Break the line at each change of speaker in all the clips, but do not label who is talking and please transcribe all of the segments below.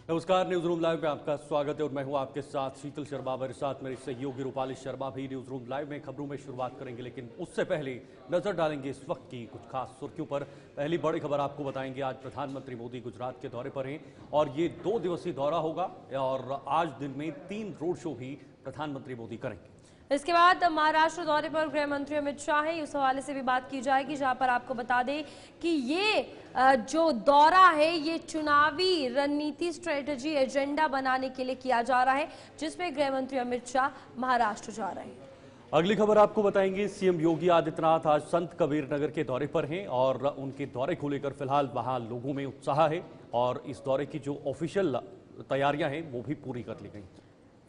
नमस्कार, news room live में आपका स्वागत है और मैं हूं आपके साथ शीतल शर्मा। मेरे साथ मेरे सहयोगी रूपाली शर्मा भी न्यूज रूम लाइव में खबरों में शुरुआत करेंगे, लेकिन उससे पहले नजर डालेंगे इस वक्त की कुछ खास सुर्खियों पर। पहली बड़ी खबर आपको बताएंगे, आज प्रधानमंत्री मोदी गुजरात के दौरे पर हैं और ये 2 दिवसीय दौरा होगा और आज दिन में 3 रोड शो भी प्रधानमंत्री मोदी करेंगे।
इसके बाद महाराष्ट्र दौरे पर गृह मंत्री अमित शाह हैं, उस हवाले से भी बात की जाएगी, जहां पर आपको बता दें कि ये जो दौरा है ये चुनावी रणनीति स्ट्रेटजी एजेंडा बनाने के लिए किया जा रहा है, जिसमें गृह मंत्री अमित शाह महाराष्ट्र जा रहे हैं।
अगली खबर आपको बताएंगे, सीएम योगी आदित्यनाथ आज संत कबीर नगर के दौरे पर हैं और उनके दौरे को लेकर फिलहाल वहां लोगों में उत्साह है और इस दौरे की जो ऑफिशियल तैयारियां हैं वो भी पूरी कर ली गई।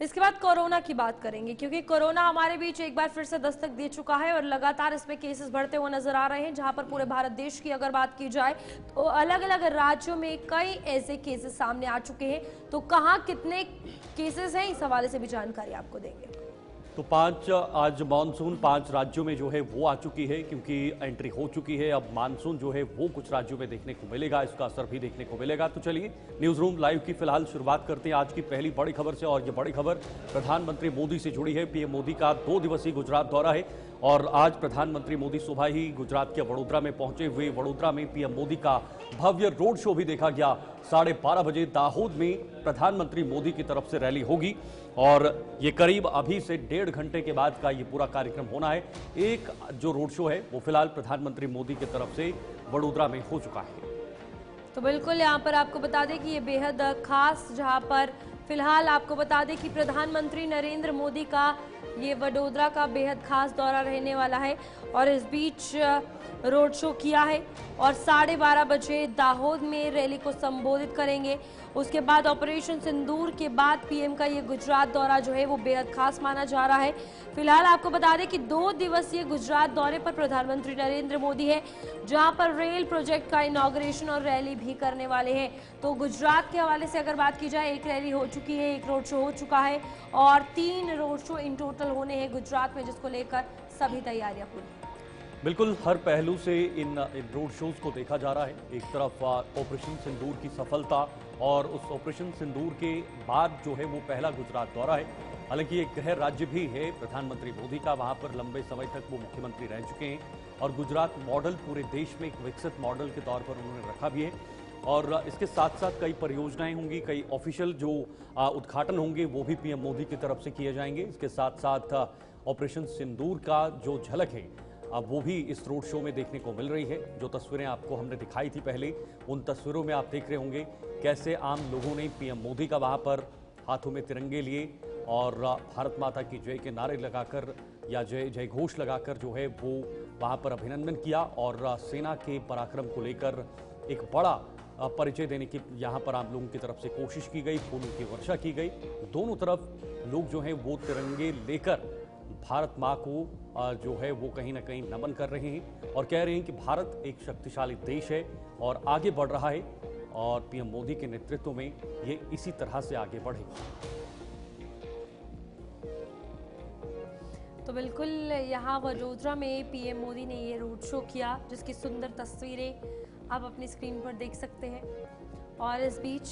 इसके बाद कोरोना की बात करेंगे, क्योंकि कोरोना हमारे बीच एक बार फिर से दस्तक दे चुका है और लगातार इसमें केसेस बढ़ते हुए नजर आ रहे हैं। जहां पर पूरे भारत देश की अगर बात की जाए तो अलग अलग राज्यों में कई ऐसे केसेस सामने आ चुके हैं। तो कहां कितने केसेस हैं, इस हवाले से भी जानकारी आपको देंगे।
तो आज मानसून 5 राज्यों में जो है वो आ चुकी है, क्योंकि एंट्री हो चुकी है। अब मानसून जो है वो कुछ राज्यों में देखने को मिलेगा, इसका असर भी देखने को मिलेगा। तो चलिए न्यूज रूम लाइव की फिलहाल शुरुआत करते हैं आज की पहली बड़ी खबर से, और ये बड़ी खबर प्रधानमंत्री मोदी से जुड़ी है। पीएम मोदी का 2 दिवसीय गुजरात दौरा है और आज प्रधानमंत्री मोदी सुबह ही गुजरात के वडोदरा में पहुंचे हुए। वडोदरा में पीएम मोदी का भव्य रोड शो भी देखा गया। 12:30 बजे दाहोद में प्रधानमंत्री मोदी की तरफ से रैली होगी और ये करीब अभी से 1.5 घंटे के बाद का ये पूरा कार्यक्रम होना है। एक जो रोड शो है वो फिलहाल प्रधानमंत्री मोदी की तरफ से वडोदरा में हो चुका है।
तो बिल्कुल यहाँ पर आपको बता दें कि ये बेहद खास, जहाँ पर फिलहाल आपको बता दें कि प्रधानमंत्री नरेंद्र मोदी का ये वडोदरा का बेहद खास दौरा रहने वाला है और इस बीच रोड शो किया है और 12:30 बजे दाहोद में रैली को संबोधित करेंगे। उसके बाद ऑपरेशन सिंदूर के बाद पीएम का ये गुजरात दौरा जो है वो बेहद खास माना जा रहा है। फिलहाल आपको बता दें कि 2 दिवसीय गुजरात दौरे पर प्रधानमंत्री नरेंद्र मोदी है, जहां पर रेल प्रोजेक्ट का इनॉग्रेशन और रैली भी करने वाले हैं। तो गुजरात के हवाले से अगर बात की जाए, एक रैली हो चुकी है, एक रोड शो हो चुका है और 3 रोड शो इन टोटल होने हैं गुजरात में, जिसको लेकर सभी तैयारियां पूरी।
बिल्कुल हर पहलू से इन रोड शोज को देखा जा रहा है। एक तरफ ऑपरेशन सिंदूर की सफलता और उस ऑपरेशन सिंदूर के बाद जो है वो पहला गुजरात दौरा है। हालांकि एक गृह राज्य भी है प्रधानमंत्री मोदी का, वहां पर लंबे समय तक वो मुख्यमंत्री रह चुके हैं और गुजरात मॉडल पूरे देश में एक विकसित मॉडल के तौर पर उन्होंने रखा भी है। और इसके साथ साथ कई परियोजनाएं होंगी, कई ऑफिशियल जो उद्घाटन होंगे वो भी पीएम मोदी की तरफ से किए जाएंगे। इसके साथ साथ ऑपरेशन सिंदूर का जो झलक है अब वो भी इस रोड शो में देखने को मिल रही है। जो तस्वीरें आपको हमने दिखाई थी पहले, उन तस्वीरों में आप देख रहे होंगे कैसे आम लोगों ने पीएम मोदी का वहां पर हाथों में तिरंगे लिए और भारत माता की जय के नारे लगाकर या जय जय घोष लगाकर जो है वो वहां पर अभिनंदन किया और सेना के पराक्रम को लेकर एक बड़ा परिचय देने की यहाँ पर आम लोगों की तरफ से कोशिश की गई। फूलों की वर्षा की गई। दोनों तरफ लोग जो हैं वो तिरंगे लेकर भारत माँ को जो है वो कहीं ना कहीं नमन कर रहे हैं और कह रहे हैं कि भारत एक शक्तिशाली देश है और आगे बढ़ रहा है और पीएम मोदी के नेतृत्व में ये इसी तरह से आगे बढ़ेगा।
तो बिल्कुल यहाँ वडोदरा में पीएम मोदी ने ये रोड शो किया, जिसकी सुंदर तस्वीरें आप अपनी स्क्रीन पर देख सकते हैं। और इस बीच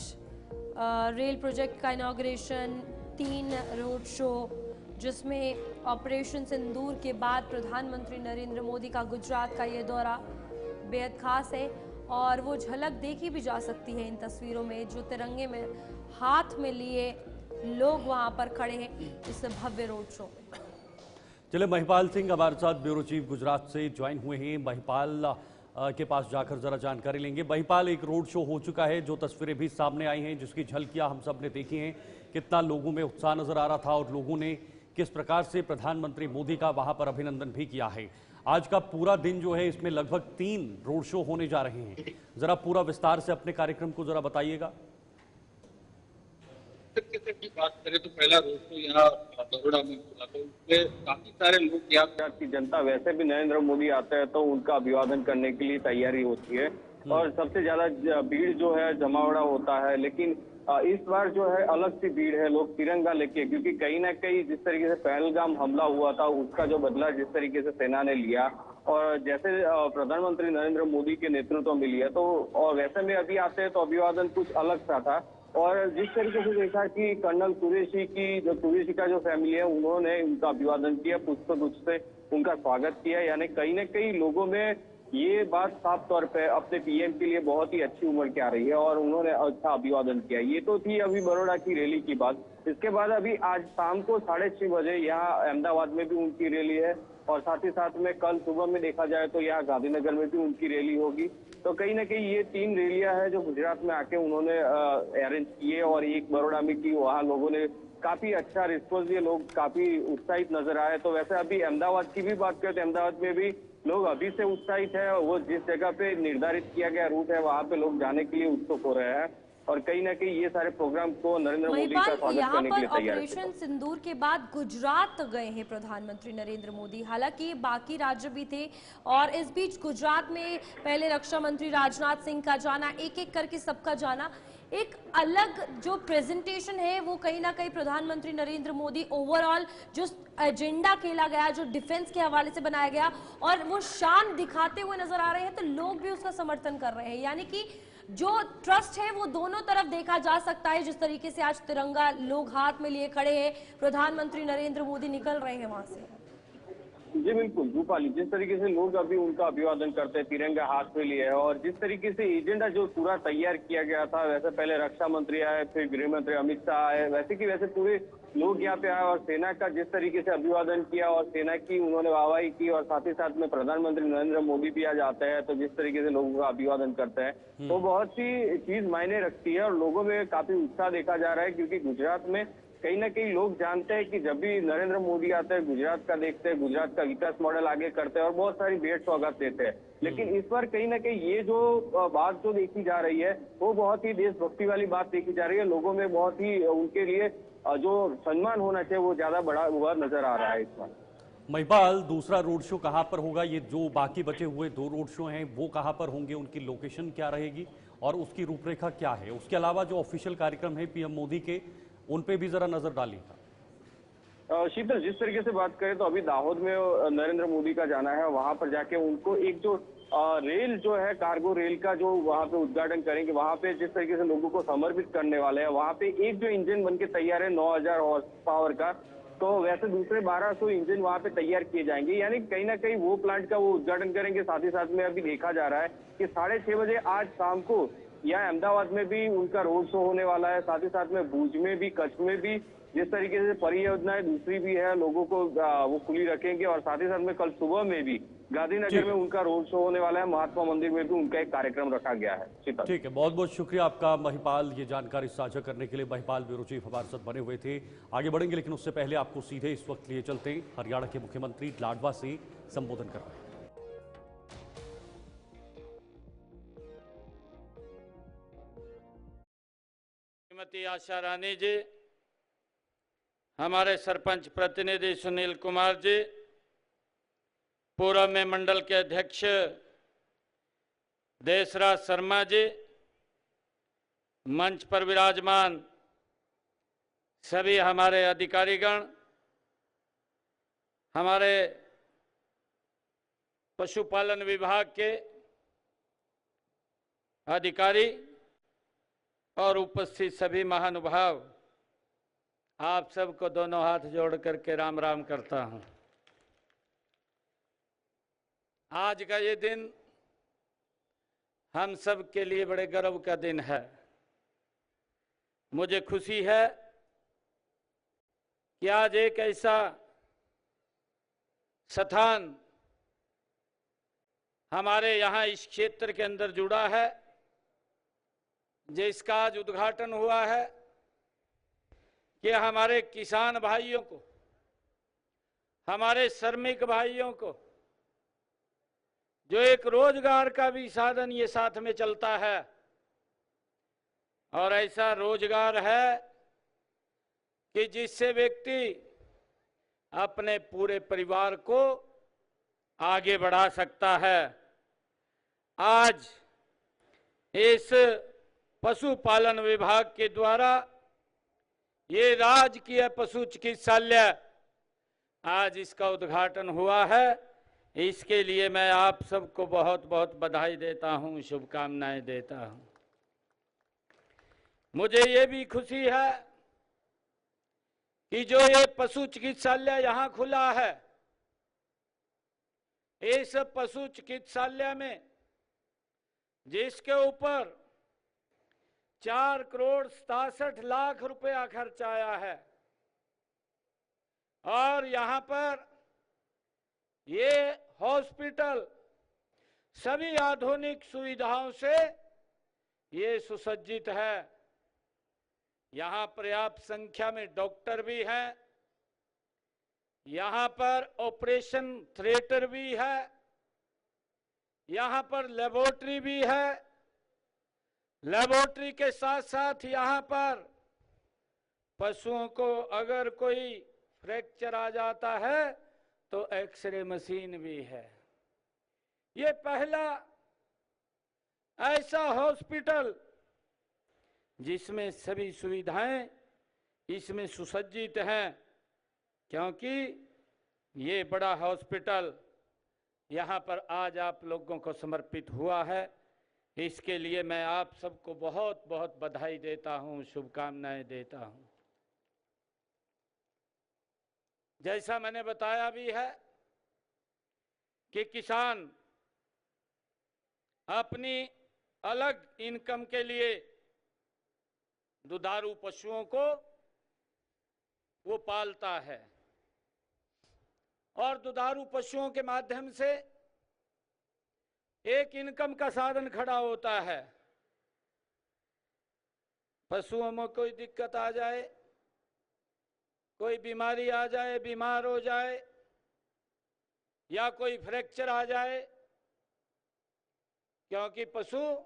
रेल प्रोजेक्ट का इनॉग्रेशन, 3 रोड शो, जिसमें ऑपरेशन सिंदूर के बाद प्रधानमंत्री नरेंद्र मोदी का गुजरात का ये दौरा बेहद खास है और वो झलक देखी भी जा सकती है इन तस्वीरों में, जो तिरंगे में हाथ में लिए लोग वहां पर खड़े हैं इस भव्य रोड शो में।
चले, महिपाल सिंह हमारे साथ ब्यूरो चीफ गुजरात से ज्वाइन हुए हैं। महिपाल के पास जाकर जरा जानकारी लेंगे। महिपाल, एक रोड शो हो चुका है, जो तस्वीरें भी सामने आई हैं, जिसकी झलकियां हम सब ने देखी हैं, कितना लोगों में उत्साह नजर आ रहा था और लोगों ने किस प्रकार से प्रधानमंत्री मोदी का वहां पर अभिनंदन भी किया है। आज का पूरा दिन जो है इसमें लगभग 3 रोड शो होने जा रहे हैं। जरा पूरा विस्तार से अपने कार्यक्रम को जरा बताइएगा।
की बात करें तो पहला रोड शो यहाँ बड़ोड़ा में हुआ, तो उसमें काफी सारे लोग यहाँ की जनता, वैसे भी नरेंद्र मोदी आते हैं तो उनका अभिवादन करने के लिए तैयारी होती है और सबसे ज्यादा भीड़ जो है जमावड़ा होता है। लेकिन इस बार जो है अलग सी भीड़ है, लोग तिरंगा लेके, क्योंकि कहीं ना कहीं जिस तरीके से पहलगाम हमला हुआ था उसका जो बदला जिस तरीके से सेना ने लिया और जैसे प्रधानमंत्री नरेंद्र मोदी के नेतृत्व में लिया, तो और वैसे में अभी आते हैं तो अभिवादन कुछ अलग सा था और जिस तरीके से देखा कि कर्नल कुरैशी का जो फैमिली है, उन्होंने उनका अभिवादन किया, पुष्प गुच्छ से उनका स्वागत किया, यानी कहीं न कहीं लोगों में ये बात साफ तौर पे अपने पीएम के लिए बहुत ही अच्छी उम्र की आ रही है और उन्होंने अच्छा अभिवादन किया। ये तो थी अभी बड़ौदा की रैली की बात। इसके बाद अभी आज शाम को 6:30 बजे यहाँ अहमदाबाद में भी उनकी रैली है और साथ ही साथ में कल सुबह में देखा जाए तो यहाँ गांधीनगर में भी उनकी रैली होगी। तो कहीं ना कहीं ये 3 रैलियां हैं जो गुजरात में आके उन्होंने अरेंज किए और एक बड़ौदा में की। वहाँ लोगों ने काफी अच्छा रिस्पॉन्स दिए, लोग काफी उत्साहित नजर आए। तो वैसे अभी अहमदाबाद की भी बात करें तो अहमदाबाद में भी लोग अभी से उत्साहित है। वो जिस जगह पे निर्धारित किया गया रूट है वहां पे लोग जाने के लिए उत्सुक हो रहे हैं और कहीं ना कहीं ये सारे प्रोग्राम को नरेंद्र मोदी का स्वागत करने के लिए तैयार है।
ऑपरेशन सिंदूर के बाद गुजरात गए हैं प्रधानमंत्री नरेंद्र मोदी। हालांकि बाकी राज्य भी थे और इस बीच गुजरात में पहले रक्षा मंत्री राजनाथ सिंह का जाना, एक एक करके सबका जाना, एक अलग जो प्रेजेंटेशन है वो कहीं ना कहीं प्रधानमंत्री नरेंद्र मोदी ओवरऑल जो एजेंडा खेला गया, जो डिफेंस के हवाले से बनाया गया और वो शान दिखाते हुए नजर आ रहे हैं, तो लोग भी उसका समर्थन कर रहे हैं। यानी कि जो ट्रस्ट है वो दोनों तरफ देखा जा सकता है। जिस तरीके से आज तिरंगा लोग हाथ में लिए खड़े हैं, प्रधानमंत्री नरेंद्र मोदी निकल रहे हैं वहां से।
जी बिल्कुल रूपाली, जिस तरीके से लोग अभी उनका अभिवादन करते हैं, तिरंगा हाथ में लिए है और जिस तरीके से एजेंडा जो पूरा तैयार किया गया था, वैसे पहले रक्षा मंत्री आए, फिर गृह मंत्री अमित शाह आए, वैसे पूरे लोग यहाँ पे आए और सेना का जिस तरीके से अभिवादन किया और सेना की उन्होंने वाहवाही की और साथ ही साथ में प्रधानमंत्री नरेंद्र मोदी भी आज आते हैं, तो जिस तरीके से लोगों का अभिवादन करते हैं तो बहुत सी चीज मायने रखती है और लोगों में काफी उत्साह देखा जा रहा है। क्योंकि गुजरात में कहीं ना कहीं लोग जानते हैं कि जब भी नरेंद्र मोदी आते हैं गुजरात का देखते हैं, गुजरात का विकास मॉडल आगे करते हैं और बहुत सारी भेंट सौगात देते हैं। लेकिन इस बार कहीं ना कहीं ये जो बात जो देखी जा रही है वो बहुत ही देशभक्ति वाली बात देखी जा रही है। लोगों में बहुत ही उनके लिए जो सम्मान होना चाहिए वो ज्यादा बड़ा हुआ नजर आ रहा है इस बार।
महिपाल, दूसरा रोड शो कहां पर होगा? ये जो बाकी बचे हुए 2 रोड शो हैं वो कहां पर होंगे? उनकी लोकेशन क्या रहेगी और उसकी रूपरेखा क्या है? उसके अलावा जो ऑफिशियल कार्यक्रम है पीएम मोदी के, उन पे भी जरा नजर डालिएगा।
शीतल, जिस तरीके से बात करें तो अभी दाहोद में नरेंद्र मोदी का जाना है, वहां पर जाके उनको एक जो रेल जो है कार्गो रेल का जो वहां पे उद्घाटन करेंगे, वहां पे जिस तरीके से लोगों को समर्पित करने वाले हैं, वहां पे एक जो इंजन बनके तैयार है 9000 हॉर्स पावर का, तो वैसे दूसरे 1200 इंजन वहां पे तैयार किए जाएंगे। यानी कहीं ना कहीं वो प्लांट का वो उद्घाटन करेंगे। साथ ही साथ में अभी देखा जा रहा है कि 6:30 बजे आज शाम को यहाँ अहमदाबाद में भी उनका रोड शो होने वाला है। साथ ही साथ में भुज में भी, कच्छ में भी जिस तरीके से परियोजनाएं दूसरी भी है, लोगों को वो खुली रखेंगे और साथ ही साथ में कल सुबह में भी गांधीनगर में उनका रोड शो होने वाला है। महात्मा मंदिर में भी उनका एक कार्यक्रम रखा गया है।
ठीक है, बहुत बहुत शुक्रिया आपका महिपाल, ये जानकारी साझा करने के लिए। महिपाल ब्यूरो चीफ हमारे साथ बने हुए थे। आगे बढ़ेंगे लेकिन उससे पहले आपको सीधे इस वक्त लिए चलते हैं हरियाणा के मुख्यमंत्री लाडवा से संबोधन कर रहे हैं।
श्रीमती आशा रानी जी, हमारे सरपंच प्रतिनिधि सुनील कुमार जी, पूर्व में मंडल के अध्यक्ष देशराज शर्मा जी, मंच पर विराजमान सभी हमारे अधिकारीगण, हमारे पशुपालन विभाग के अधिकारी और उपस्थित सभी महानुभाव, आप सबको दोनों हाथ जोड़ करके राम राम करता हूं। आज का ये दिन हम सब के लिए बड़े गर्व का दिन है। मुझे खुशी है कि आज एक ऐसा स्थान हमारे यहाँ इस क्षेत्र के अंदर जुड़ा है जिसका आज उद्घाटन हुआ है कि हमारे किसान भाइयों को, हमारे श्रमिक भाइयों को, जो एक रोजगार का भी साधन ये साथ में चलता है और ऐसा रोजगार है कि जिससे व्यक्ति अपने पूरे परिवार को आगे बढ़ा सकता है। आज इस पशुपालन विभाग के द्वारा ये राजकीय पशु चिकित्सालय आज इसका उद्घाटन हुआ है। इसके लिए मैं आप सबको बहुत बहुत बधाई देता हूं, शुभकामनाएं देता हूं। मुझे ये भी खुशी है कि जो ये पशु चिकित्सालय यहां खुला है, इस पशु चिकित्सालय में जिसके ऊपर 4,67,00,000 रुपया खर्च आया है और यहां पर ये हॉस्पिटल सभी आधुनिक सुविधाओं से ये सुसज्जित है। यहां पर्याप्त संख्या में डॉक्टर भी हैं, यहां पर ऑपरेशन थिएटर भी है, यहां पर लेबोरेटरी भी है। लेबोरेटरी के साथ साथ यहां पर पशुओं को अगर कोई फ्रैक्चर आ जाता है तो एक्सरे मशीन भी है। ये पहला ऐसा हॉस्पिटल जिसमें सभी सुविधाएं इसमें सुसज्जित हैं, क्योंकि ये बड़ा हॉस्पिटल यहाँ पर आज आप लोगों को समर्पित हुआ है। इसके लिए मैं आप सबको बहुत बहुत बधाई देता हूँ, शुभकामनाएं देता हूँ। जैसा मैंने बताया भी है कि किसान अपनी अलग इनकम के लिए दुधारू पशुओं को वो पालता है और दुधारू पशुओं के माध्यम से एक इनकम का साधन खड़ा होता है। पशुओं में कोई दिक्कत आ जाए, कोई बीमारी आ जाए, बीमार हो जाए या कोई फ्रैक्चर आ जाए, क्योंकि पशु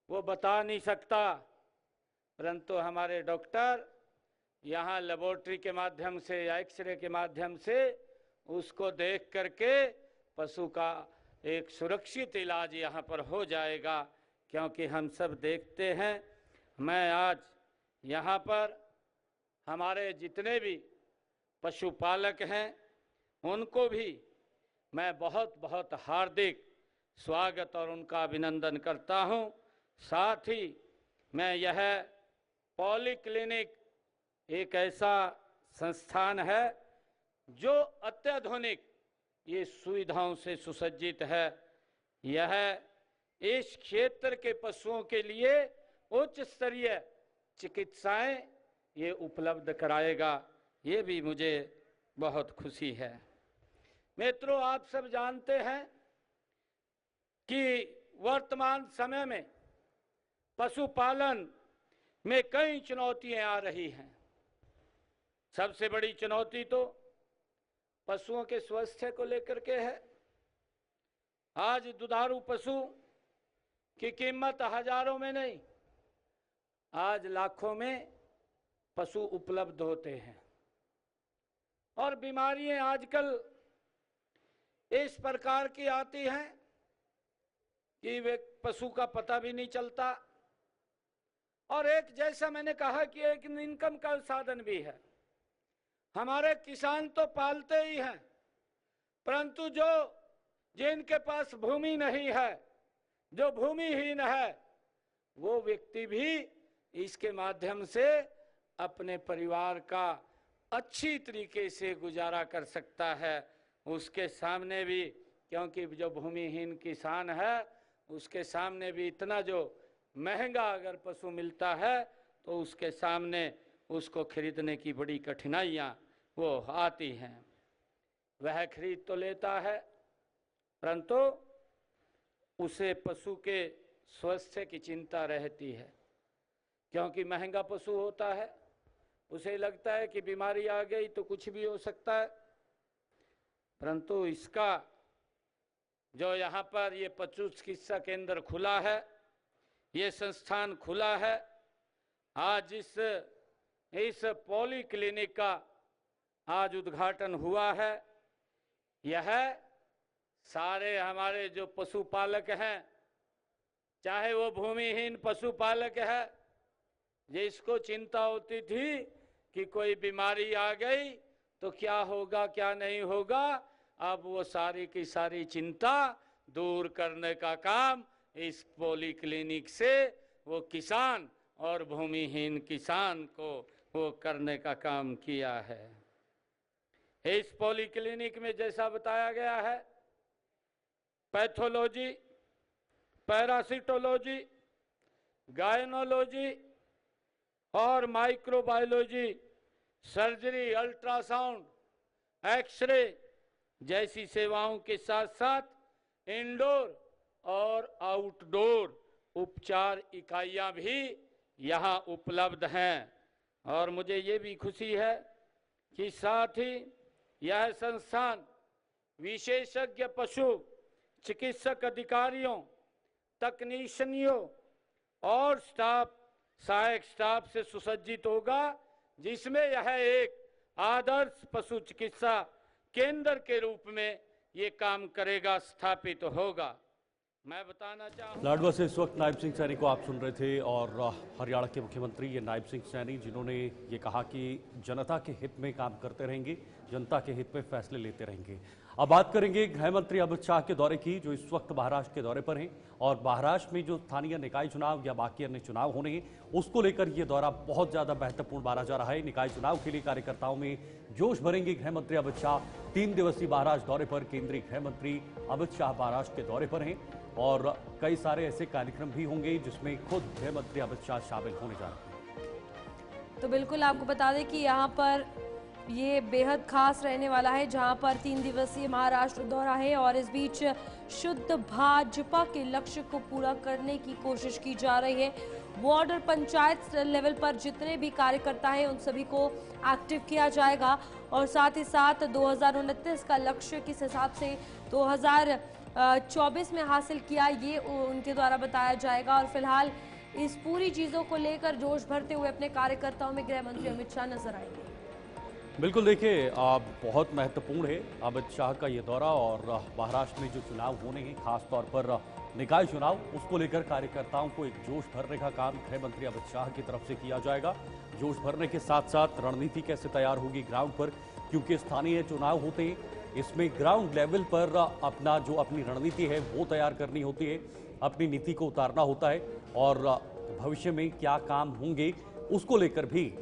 वो बता नहीं सकता, परंतु हमारे डॉक्टर यहाँ लेबोरेटरी के माध्यम से या एक्सरे के माध्यम से उसको देख करके पशु का एक सुरक्षित इलाज यहाँ पर हो जाएगा। क्योंकि हम सब देखते हैं, मैं आज यहाँ पर हमारे जितने भी पशुपालक हैं उनको भी मैं बहुत बहुत हार्दिक स्वागत और उनका अभिनंदन करता हूँ। साथ ही मैं यह पॉलीक्लिनिक एक ऐसा संस्थान है जो अत्याधुनिक ये सुविधाओं से सुसज्जित है। यह इस क्षेत्र के पशुओं के लिए उच्च स्तरीय चिकित्साएं ये उपलब्ध कराएगा, ये भी मुझे बहुत खुशी है। मित्रों, आप सब जानते हैं कि वर्तमान समय में पशुपालन में कई चुनौतियां आ रही हैं। सबसे बड़ी चुनौती तो पशुओं के स्वास्थ्य को लेकर के है। आज दुधारू पशु की कीमत हजारों में नहीं, आज लाखों में पशु उपलब्ध होते हैं और बीमारियां आजकल इस प्रकार की आती हैं कि वे पशु का पता भी नहीं चलता। और एक, जैसा मैंने कहा कि एक इनकम का साधन भी है। हमारे किसान तो पालते ही हैं, परंतु जिनके पास भूमि नहीं है, जो भूमिहीन है, वो व्यक्ति भी इसके माध्यम से अपने परिवार का अच्छी तरीके से गुजारा कर सकता है। उसके सामने भी, क्योंकि जो भूमिहीन किसान है उसके सामने भी इतना जो महंगा अगर पशु मिलता है तो उसके सामने उसको खरीदने की बड़ी कठिनाइयां वो आती हैं। वह खरीद तो लेता है, परंतु उसे पशु के स्वास्थ्य की चिंता रहती है, क्योंकि महंगा पशु होता है। उसे लगता है कि बीमारी आ गई तो कुछ भी हो सकता है, परंतु इसका जो यहाँ पर ये पशु चिकित्सा केंद्र खुला है, ये संस्थान खुला है, आज इस पॉलीक्लिनिक का आज उद्घाटन हुआ है। यह सारे हमारे जो पशुपालक हैं, चाहे वो भूमिहीन पशुपालक है जिसको चिंता होती थी कि कोई बीमारी आ गई तो क्या होगा क्या नहीं होगा, अब वो सारी की सारी चिंता दूर करने का काम इस पॉलीक्लिनिक से वो किसान और भूमिहीन किसान को वो करने का काम किया है। इस पॉलीक्लिनिक में जैसा बताया गया है, पैथोलॉजी, पैरासिटोलॉजी, गायनोलॉजी और माइक्रोबायोलॉजी, सर्जरी, अल्ट्रासाउंड, एक्सरे जैसी सेवाओं के साथ साथ इंडोर और आउटडोर उपचार इकाइयां भी यहाँ उपलब्ध हैं। और मुझे ये भी खुशी है कि साथ ही यह संस्थान विशेषज्ञ पशु चिकित्सक अधिकारियों, तकनीशियनों और सहायक स्टाफ से सुसज्जित होगा, जिसमें यह एक आदर्श पशु चिकित्सा केंद्र के रूप में ये काम करेगा, स्थापित होगा। मैं बताना चाहूँ
लाडवा से इस वक्त नायब सिंह सैनी को आप सुन रहे थे, और हरियाणा के मुख्यमंत्री ये नायब सिंह सैनी, जिन्होंने ये कहा कि जनता के हित में काम करते रहेंगे, जनता के हित में फैसले लेते रहेंगे। अब बात करेंगे गृह मंत्री अमित शाह के दौरे की, जो इस वक्त महाराष्ट्र के दौरे पर हैं, और महाराष्ट्र में जो स्थानीय निकाय चुनाव या बाकी अन्य चुनाव होने हैं, उसको लेकर ये दौरा बहुत ज्यादा महत्वपूर्ण माना जा रहा है। निकाय चुनाव के लिए कार्यकर्ताओं में जोश भरेंगे गृह मंत्री अमित शाह। 3 दिवसीय महाराष्ट्र दौरे पर केंद्रीय गृह मंत्री अमित शाह महाराष्ट्र के दौरे पर हैं, और कई सारे ऐसे कार्यक्रम भी होंगे जिसमें खुद गृह मंत्री अमित शाह शामिल होने जा रहे हैं।
तो बिल्कुल आपको बता दें कि यहाँ पर ये बेहद खास रहने वाला है, जहां पर 3 दिवसीय महाराष्ट्र दौरा है, और इस बीच शुद्ध भाजपा के लक्ष्य को पूरा करने की कोशिश की जा रही है। वार्ड और पंचायत लेवल पर जितने भी कार्यकर्ता हैं उन सभी को एक्टिव किया जाएगा, और साथ ही साथ 2029 का लक्ष्य किस हिसाब से 2024 में हासिल किया, ये उनके द्वारा बताया जाएगा। और फिलहाल इस पूरी चीज़ों को लेकर जोश भरते हुए अपने कार्यकर्ताओं में गृह मंत्री अमित शाह नजर आएंगे।
बिल्कुल, देखिए बहुत महत्वपूर्ण है अमित शाह का ये दौरा, और महाराष्ट्र में जो चुनाव होने हैं, खास तौर पर निकाय चुनाव, उसको लेकर कार्यकर्ताओं को एक जोश भरने का काम गृह मंत्री अमित शाह की तरफ से किया जाएगा। जोश भरने के साथ साथ रणनीति कैसे तैयार होगी ग्राउंड पर, क्योंकि स्थानीय चुनाव होते हैं, इसमें ग्राउंड लेवल पर अपनी रणनीति है वो तैयार करनी होती है, अपनी नीति को उतारना होता है, और भविष्य में क्या काम होंगे उसको लेकर भी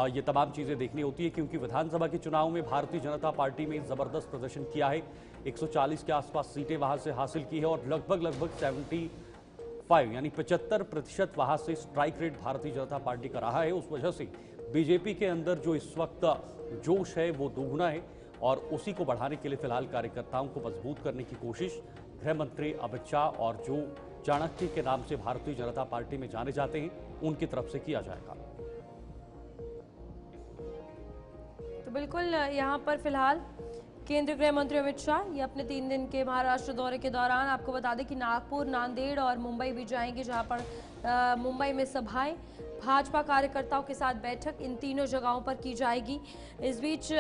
ये तमाम चीजें देखनी होती है। क्योंकि विधानसभा के चुनाव में भारतीय जनता पार्टी में जबरदस्त प्रदर्शन किया है, 140 के आसपास सीटें वहां से हासिल की है, और लगभग 75 यानी 75% वहां से strike rate Bharatiya Janata party का रहा है। उस वजह से बीजेपी के अंदर जो इस वक्त जोश है वो दोगुना है, और उसी को बढ़ाने के लिए फिलहाल कार्यकर्ताओं को मजबूत करने की कोशिश गृह मंत्री अमित शाह और जो चाणक्य के नाम से भारतीय जनता पार्टी में जाने जाते हैं उनकी तरफ से किया जाएगा।
तो बिल्कुल यहाँ पर फिलहाल केंद्रीय गृह मंत्री अमित शाह ये अपने 3 दिन के महाराष्ट्र दौरे के दौरान आपको बता दें कि नागपुर, नांदेड़ और मुंबई भी जाएंगे, जहां पर मुंबई में सभाएं, भाजपा कार्यकर्ताओं के साथ बैठक, इन तीनों जगहों पर की जाएगी। इस बीच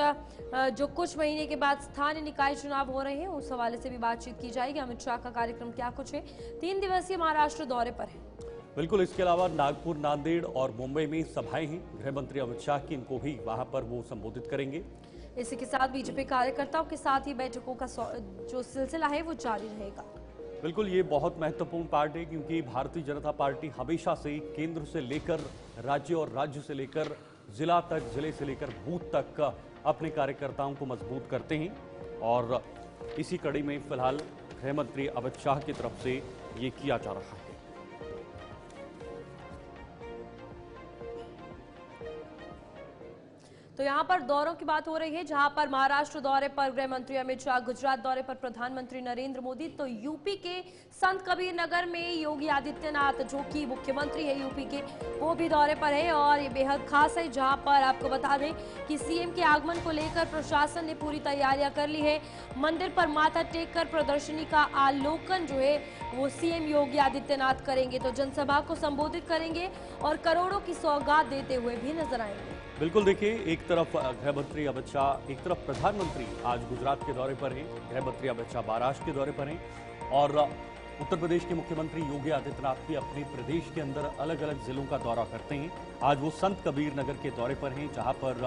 जो कुछ महीने के बाद स्थानीय निकाय चुनाव हो रहे हैं उस हवाले से भी बातचीत की जाएगी। अमित शाह का कार्यक्रम क्या कुछ है, 3 दिवसीय महाराष्ट्र दौरे पर है।
बिल्कुल, इसके अलावा नागपुर, नांदेड़ और मुंबई में सभाएं हैं गृह मंत्री अमित शाह की, इनको भी वहां पर वो संबोधित करेंगे।
इसी के साथ बीजेपी कार्यकर्ताओं के साथ ही बैठकों का जो सिलसिला है वो जारी रहेगा।
बिल्कुल, ये बहुत महत्वपूर्ण पार्ट है, क्योंकि भारतीय जनता पार्टी हमेशा से केंद्र से लेकर राज्य और राज्य से लेकर जिला तक, जिले से लेकर बूथ तक अपने कार्यकर्ताओं को मजबूत करते हैं, और इसी कड़ी में फिलहाल गृह मंत्री अमित शाह की तरफ से ये किया जा रहा है।
तो यहाँ पर दौरों की बात हो रही है, जहां पर महाराष्ट्र दौरे पर गृह मंत्री अमित शाह, गुजरात दौरे पर प्रधानमंत्री नरेंद्र मोदी, तो यूपी के संत कबीर नगर में योगी आदित्यनाथ जो कि मुख्यमंत्री है यूपी के, वो भी दौरे पर है। और ये बेहद खास है, जहां पर आपको बता दें कि सीएम के आगमन को लेकर प्रशासन ने पूरी तैयारियां कर ली है। मंदिर पर माथा टेक कर प्रदर्शनी का अवलोकन जो है वो सीएम योगी आदित्यनाथ करेंगे, तो जनसभा को संबोधित करेंगे और करोड़ों की सौगात देते हुए भी नजर आएंगे।
बिल्कुल, देखिए एक तरफ गृह मंत्री अमित शाह, एक तरफ प्रधानमंत्री आज गुजरात के दौरे पर हैं, गृह मंत्री अमित शाह महाराष्ट्र के दौरे पर हैं, और उत्तर प्रदेश के मुख्यमंत्री योगी आदित्यनाथ भी अपने प्रदेश के अंदर अलग अलग जिलों का दौरा करते हैं। आज वो संत कबीर नगर के दौरे पर हैं, जहां पर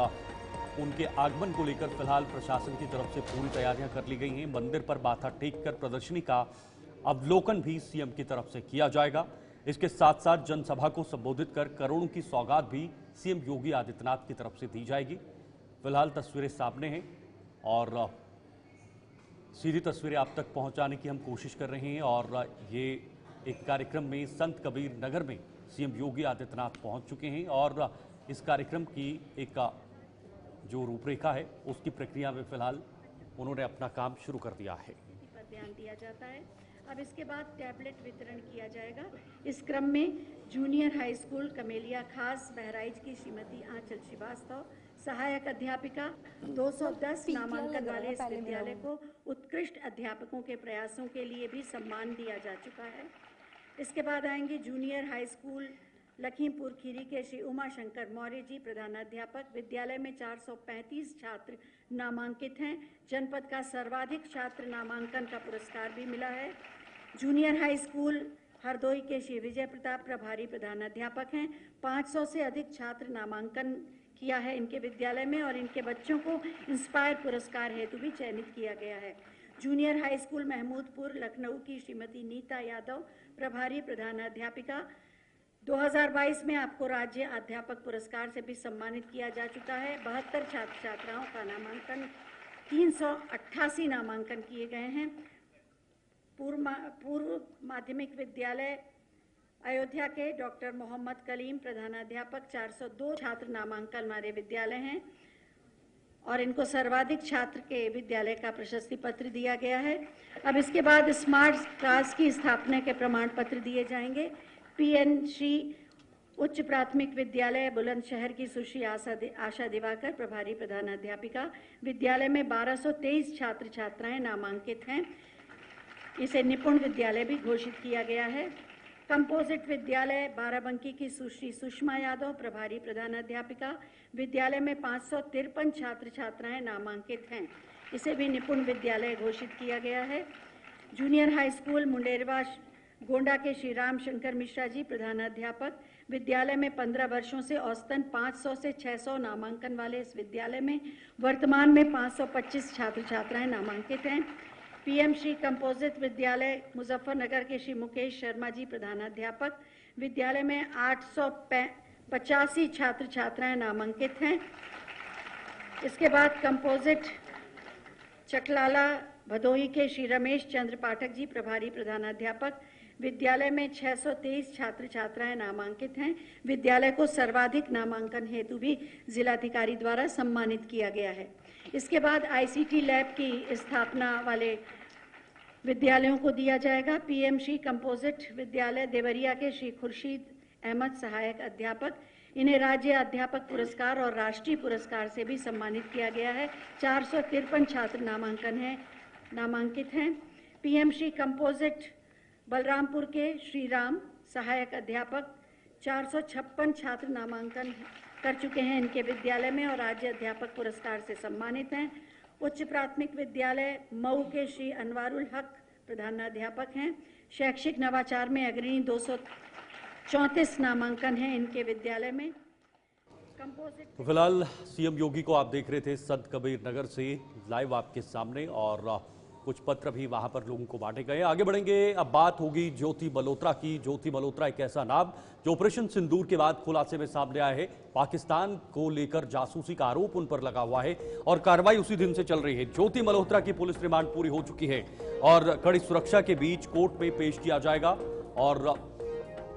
उनके आगमन को लेकर फिलहाल प्रशासन की तरफ से पूरी तैयारियां कर ली गई हैं। मंदिर पर माथा टेक कर प्रदर्शनी का अवलोकन भी सीएम की तरफ से किया जाएगा। इसके साथ साथ जनसभा को संबोधित कर करोड़ों की सौगात भी सीएम योगी आदित्यनाथ की तरफ से दी जाएगी। फिलहाल तस्वीरें सामने हैं और सीधी तस्वीरें आप तक पहुंचाने की हम कोशिश कर रहे हैं और ये एक कार्यक्रम में संत कबीर नगर में सीएम योगी आदित्यनाथ पहुंच चुके हैं और इस कार्यक्रम की एक जो रूपरेखा है उसकी प्रक्रिया में फिलहाल उन्होंने अपना काम शुरू कर दिया है।
पर ध्यान दिया जाता है। अब इसके बाद टैबलेट वितरण किया जाएगा। इस क्रम में जूनियर हाई स्कूल कमेलिया खास बहराइच की श्रीमती आंचल श्रीवास्तव सहायक अध्यापिका 210 नामांकन वाले इस विद्यालय को उत्कृष्ट अध्यापकों के प्रयासों के लिए भी सम्मान दिया जा चुका है। इसके बाद आएंगे junior high school Lakhimpur Kheri के श्री उमाशंकर मौर्य जी प्रधानाध्यापक। विद्यालय में 435 छात्र नामांकित हैं। जनपद का सर्वाधिक छात्र नामांकन का पुरस्कार भी मिला है। जूनियर हाई स्कूल हरदोई के श्री विजय प्रताप प्रभारी प्रधानाध्यापक हैं। 500 से अधिक छात्र नामांकन किया है इनके विद्यालय में और इनके बच्चों को इंस्पायर पुरस्कार हेतु भी चयनित किया गया है। Junior high school Mahmudpur Lucknow की श्रीमती नीता यादव प्रभारी प्रधानाध्यापिका। 2022 में आपको राज्य अध्यापक पुरस्कार से भी सम्मानित किया जा चुका है। 72 छात्र छात्राओं का नामांकन 388 नामांकन किए गए हैं। पूर्व माध्यमिक विद्यालय अयोध्या के डॉक्टर मोहम्मद कलीम प्रधानाध्यापक 402 छात्र नामांकन वाले विद्यालय हैं और इनको सर्वाधिक छात्र के विद्यालय का प्रशस्ति पत्र दिया गया है। अब इसके बाद स्मार्ट क्लास की स्थापना के प्रमाण पत्र दिए जाएंगे। पीएनसी उच्च प्राथमिक विद्यालय बुलंदशहर की सुश्री आशा दिवाकर प्रभारी प्रधानाध्यापिका। विद्यालय में 1223 छात्र छात्राएं नामांकित हैं। इसे निपुण विद्यालय भी घोषित किया गया है। कंपोजिट विद्यालय बाराबंकी की सुश्री सुषमा यादव प्रभारी प्रधानाध्यापिका। विद्यालय में 553 छात्र छात्राएं नामांकित हैं। इसे भी निपुण विद्यालय घोषित किया गया है। Junior high school Munderwa Gonda के श्री राम शंकर मिश्रा जी प्रधानाध्यापक। विद्यालय में 15 वर्षों से औसतन 500 से 600 नामांकन वाले इस विद्यालय में वर्तमान में 525 छात्र छात्राएं नामांकित हैं। पीएमसी कंपोजिट विद्यालय मुजफ्फरनगर के श्री मुकेश शर्मा जी प्रधानाध्यापक। विद्यालय में 885 छात्र छात्राएं नामांकित हैं। इसके बाद कंपोजिट चकलाला भदोही के श्री रमेश चंद्र पाठक जी प्रभारी प्रधानाध्यापक। विद्यालय में 623 छात्र छात्राएं नामांकित हैं। विद्यालय को सर्वाधिक नामांकन हेतु भी जिलाधिकारी द्वारा सम्मानित किया गया है। इसके बाद आईसीटी लैब की स्थापना वाले विद्यालयों को दिया जाएगा। पीएमसी कंपोजिट विद्यालय देवरिया के श्री खुर्शीद अहमद सहायक अध्यापक। इन्हें राज्य अध्यापक पुरस्कार और राष्ट्रीय पुरस्कार से भी सम्मानित किया गया है। 453 छात्र नामांकित हैं। पीएमसी कंपोजिट बलरामपुर के श्री राम सहायक अध्यापक। 456 छात्र नामांकन कर चुके हैं इनके विद्यालय में और राज्य अध्यापक पुरस्कार से सम्मानित हैं। उच्च प्राथमिक विद्यालय मऊ के श्री अनवारुल हक प्रधानाध्यापक हैं। शैक्षिक नवाचार में अग्रणी 234 नामांकन हैं इनके विद्यालय में।
तो फिलहाल सीएम योगी को आप देख रहे थे संत कबीर नगर से लाइव आपके सामने और कुछ पत्र भी वहां पर लोगों को बांटे गए। आगे बढ़ेंगे, अब बात होगी ज्योति मल्होत्रा की। ज्योति मल्होत्रा एक ऐसा नाम जो ऑपरेशन सिंदूर के बाद खुलासे में सामने आया है। पाकिस्तान को लेकर जासूसी का आरोप उन पर लगा हुआ है और कार्रवाई उसी दिन से चल रही है। ज्योति मल्होत्रा की पुलिस रिमांड पूरी हो चुकी है और कड़ी सुरक्षा के बीच कोर्ट में पेश किया जाएगा और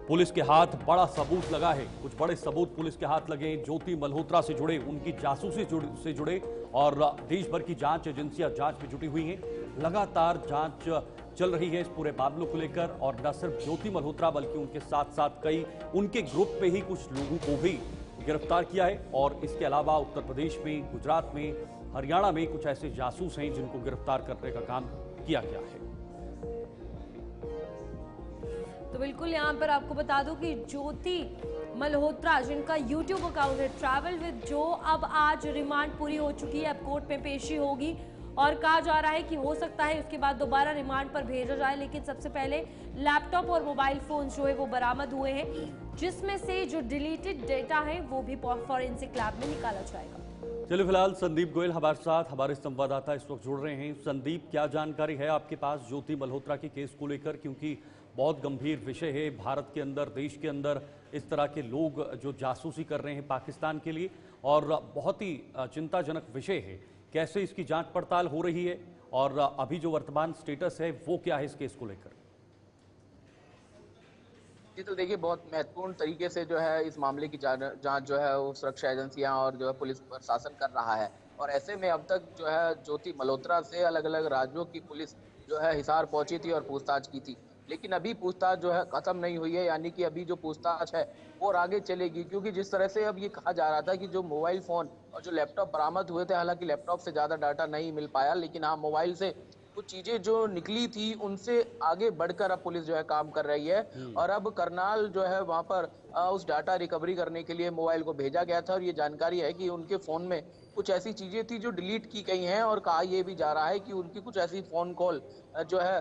पुलिस के हाथ बड़ा सबूत लगा है। कुछ बड़े सबूत पुलिस के हाथ लगे ज्योति मल्होत्रा से जुड़े, उनकी जासूसी से जुड़े और देश भर की जांच एजेंसियां जांच में जुटी हुई हैं। लगातार जांच चल रही है इस पूरे मामलों को लेकर और न सिर्फ ज्योति मल्होत्रा बल्कि उनके साथ साथ कई उनके ग्रुप में ही कुछ लोगों को भी गिरफ्तार किया है और इसके अलावा उत्तर प्रदेश में, गुजरात में, हरियाणा में कुछ ऐसे जासूस हैं जिनको गिरफ्तार करने का काम किया गया है।
तो बिल्कुल यहाँ पर आपको बता दूं कि ज्योति मल्होत्रा जिनका यूट्यूब अकाउंट है ट्रैवल विद जो, अब आज रिमांड पूरी हो चुकी है। अब कोर्ट में पेशी होगी और कहा जा रहा है कि हो सकता है उसके बाद दोबारा रिमांड पर भेजा जाए, लेकिन सबसे पहले लैपटॉप और मोबाइल फोन जो है वो बरामद हुए हैं, जिसमें से जो डिलीटेड डेटा है वो भी फॉरेंसिक लैब में निकाला जाएगा।
चलिए फिलहाल संदीप गोयल हमारे साथ, हमारे संवाददाता इस वक्त जुड़ रहे हैं। संदीप, क्या जानकारी है आपके पास ज्योति मल्होत्रा के केस को लेकर, क्योंकि बहुत गंभीर विषय है भारत के अंदर, देश के अंदर इस तरह के लोग जो जासूसी कर रहे हैं पाकिस्तान के लिए, और बहुत ही चिंताजनक विषय है। कैसे इसकी जांच पड़ताल हो रही है और अभी जो वर्तमान स्टेटस है वो क्या है इस केस को लेकर?
जी तो देखिए, बहुत महत्वपूर्ण तरीके से जो है इस मामले की जांच जो है वो सुरक्षा एजेंसियां और जो है पुलिस प्रशासन कर रहा है। और ऐसे में अब तक जो है ज्योति मल्होत्रा से अलग अलग राज्यों की पुलिस जो है हिसार पहुंची थी और पूछताछ की थी, लेकिन अभी पूछताछ जो है खत्म नहीं हुई है, यानी कि अभी जो पूछताछ है वो और आगे चलेगी। क्योंकि जिस तरह से अब ये कहा जा रहा था कि जो मोबाइल फोन और जो लैपटॉप बरामद हुए थे, हालांकि लैपटॉप से ज्यादा डाटा नहीं मिल पाया, लेकिन हाँ मोबाइल से कुछ चीजें जो निकली थी उनसे आगे बढ़कर अब पुलिस जो है काम कर रही है। और अब करनाल जो है वहां पर उस डाटा रिकवरी करने के लिए मोबाइल को भेजा गया था, और ये जानकारी है कि उनके फोन में कुछ ऐसी चीजें थी जो डिलीट की गई हैं, और कहा यह भी जा रहा है कि उनकी कुछ ऐसी फोन कॉल जो है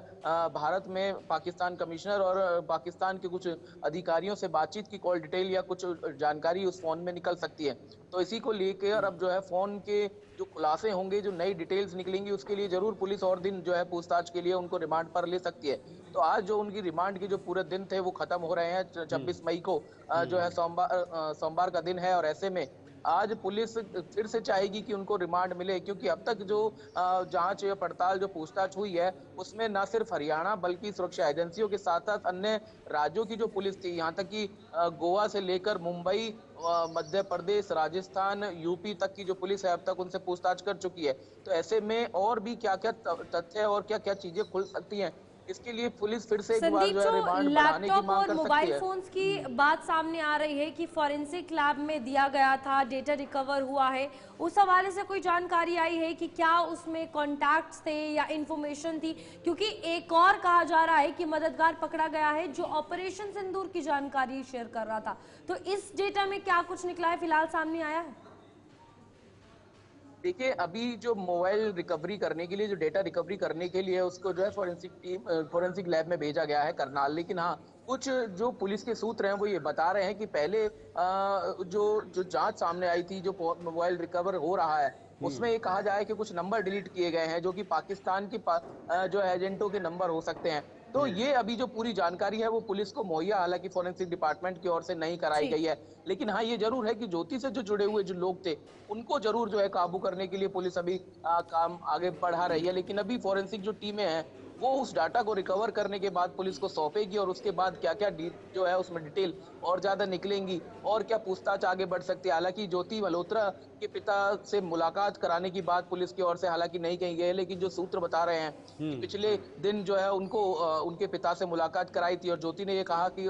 भारत में पाकिस्तान कमिश्नर और पाकिस्तान के कुछ अधिकारियों से बातचीत की कॉल डिटेल या कुछ जानकारी उस फोन में निकल सकती है। तो इसी को लेकर अब जो है फोन के जो खुलासे होंगे, जो नई डिटेल्स निकलेंगी, उसके लिए जरूर पुलिस और दिन जो है पूछताछ के लिए उनको रिमांड पर ले सकती है। तो आज जो उनकी रिमांड के जो पूरे दिन थे वो खत्म हो रहे हैं। 26 मई को जो है सोमवार का दिन है, और ऐसे में आज पुलिस फिर से चाहेगी कि उनको रिमांड मिले, क्योंकि अब तक जो जांच या पड़ताल जो पूछताछ हुई है उसमें न सिर्फ हरियाणा बल्कि सुरक्षा एजेंसियों के साथ साथ अन्य राज्यों की जो पुलिस थी, यहाँ तक कि गोवा से लेकर मुंबई, मध्य प्रदेश, राजस्थान, यूपी तक की जो पुलिस है अब तक उनसे पूछताछ कर चुकी है। तो ऐसे में और भी क्या क्या तथ्य और क्या क्या चीजें खुल सकती हैं, इसके लिए पुलिस फिर से एक बार जो है रिमांड बढ़ाने की मांग कर सकती है।
मोबाइल फोन्स की बात सामने आ रही है कि फॉरेंसिक लैब में दिया गया था, डेटा रिकवर हुआ है, उस हवाले से कोई जानकारी आई है कि क्या उसमें कॉन्टैक्ट्स थे या इंफॉर्मेशन थी? क्योंकि एक और कहा जा रहा है कि मददगार पकड़ा गया है जो ऑपरेशन सिंदूर की जानकारी शेयर कर रहा था। तो इस डेटा में क्या कुछ निकला है, फिलहाल सामने आया है?
देखिए, अभी जो मोबाइल रिकवरी करने के लिए, जो डेटा रिकवरी करने के लिए उसको जो है फोरेंसिक लैब में भेजा गया है करनाल। लेकिन हाँ, कुछ जो पुलिस के सूत्र हैं वो ये बता रहे हैं कि पहले जो जांच सामने आई थी, जो मोबाइल रिकवर हो रहा है, उसमें ये कहा जाए कि कुछ नंबर डिलीट किए गए हैं जो कि पाकिस्तान की जो एजेंटों के नंबर हो सकते हैं। तो ये अभी जो पूरी जानकारी है वो पुलिस को मुहैया हालांकि फोरेंसिक डिपार्टमेंट की ओर से नहीं कराई गई है, लेकिन हाँ ये जरूर है कि ज्योति से जो जुड़े हुए जो लोग थे उनको जरूर जो है काबू करने के लिए पुलिस अभी काम आगे बढ़ा रही है। लेकिन अभी फोरेंसिक जो टीमें हैं वो उस डाटा को रिकवर करने के बाद पुलिस को सौंपेगी, और उसके बाद क्या क्या जो है उसमें डिटेल और ज्यादा निकलेंगी और क्या पूछताछ आगे बढ़ सकती है। हालांकि ज्योति मल्होत्रा के पिता से मुलाकात कराने की बात पुलिस की ओर से हालांकि नहीं कही गई है, लेकिन जो सूत्र बता रहे हैं कि पिछले दिन जो है उनको उनके पिता से मुलाकात कराई थी, और ज्योति ने ये कहा कि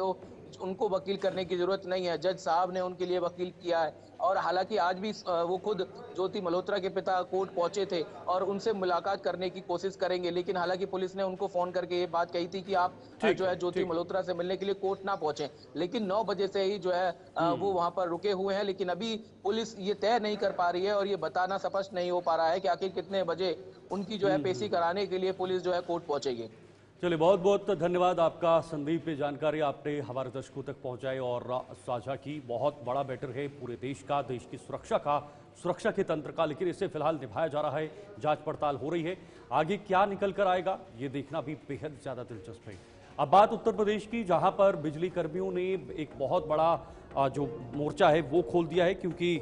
उनको वकील करने की जरूरत नहीं है, जज साहब ने उनके लिए वकील किया है। और हालांकि आज भी वो खुद ज्योति मल्होत्रा के पिता कोर्ट पहुंचे थे और उनसे मुलाकात करने की कोशिश करेंगे, लेकिन हालांकि पुलिस ने उनको फोन करके ये बात कही थी कि आप जो है ज्योति मल्होत्रा से मिलने के लिए कोर्ट ना पहुंचे। लेकिन 9 बजे से ही जो है वो वहां पर रुके हुए हैं, लेकिन अभी पुलिस ये तय नहीं कर पा रही है और ये बताना स्पष्ट नहीं हो पा रहा है कि आखिर कितने बजे उनकी जो है पेशी कराने के लिए पुलिस जो है कोर्ट पहुंचेगी।
चलिए, बहुत बहुत धन्यवाद आपका संदीप, पे जानकारी आपने हमारे दर्शकों तक पहुंचाई और साझा की। बहुत बड़ा मैटर है पूरे देश का, देश की सुरक्षा के तंत्र का, लेकिन इसे फिलहाल निभाया जा रहा है, जांच पड़ताल हो रही है। आगे क्या निकल कर आएगा ये देखना भी बेहद ज्यादा दिलचस्प है। अब बात उत्तर प्रदेश की, जहां पर बिजली कर्मियों ने एक बहुत बड़ा जो मोर्चा है वो खोल दिया है, क्योंकि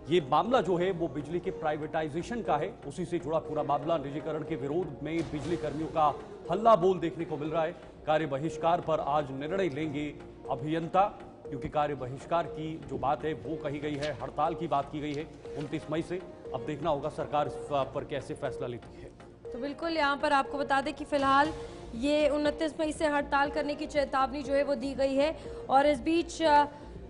ये मामला जो है वो बिजली के प्राइवेटाइजेशन का है। उसी से जुड़ा पूरा मामला, निजीकरण के विरोध में बिजली कर्मियों का हल्ला बोल देखने को मिल रहा है। कार्य बहिष्कार पर आज निर्णय लेंगे अभियंता, क्योंकि कार्य बहिष्कार की जो बात है वो कही गई है, हड़ताल की बात की गई है 29 मई से। अब देखना होगा सरकार इस पर कैसे फैसला लेती है।
तो बिल्कुल यहाँ पर आपको बता दें कि फिलहाल ये 29 मई से हड़ताल करने की चेतावनी जो है वो दी गई है, और इस बीच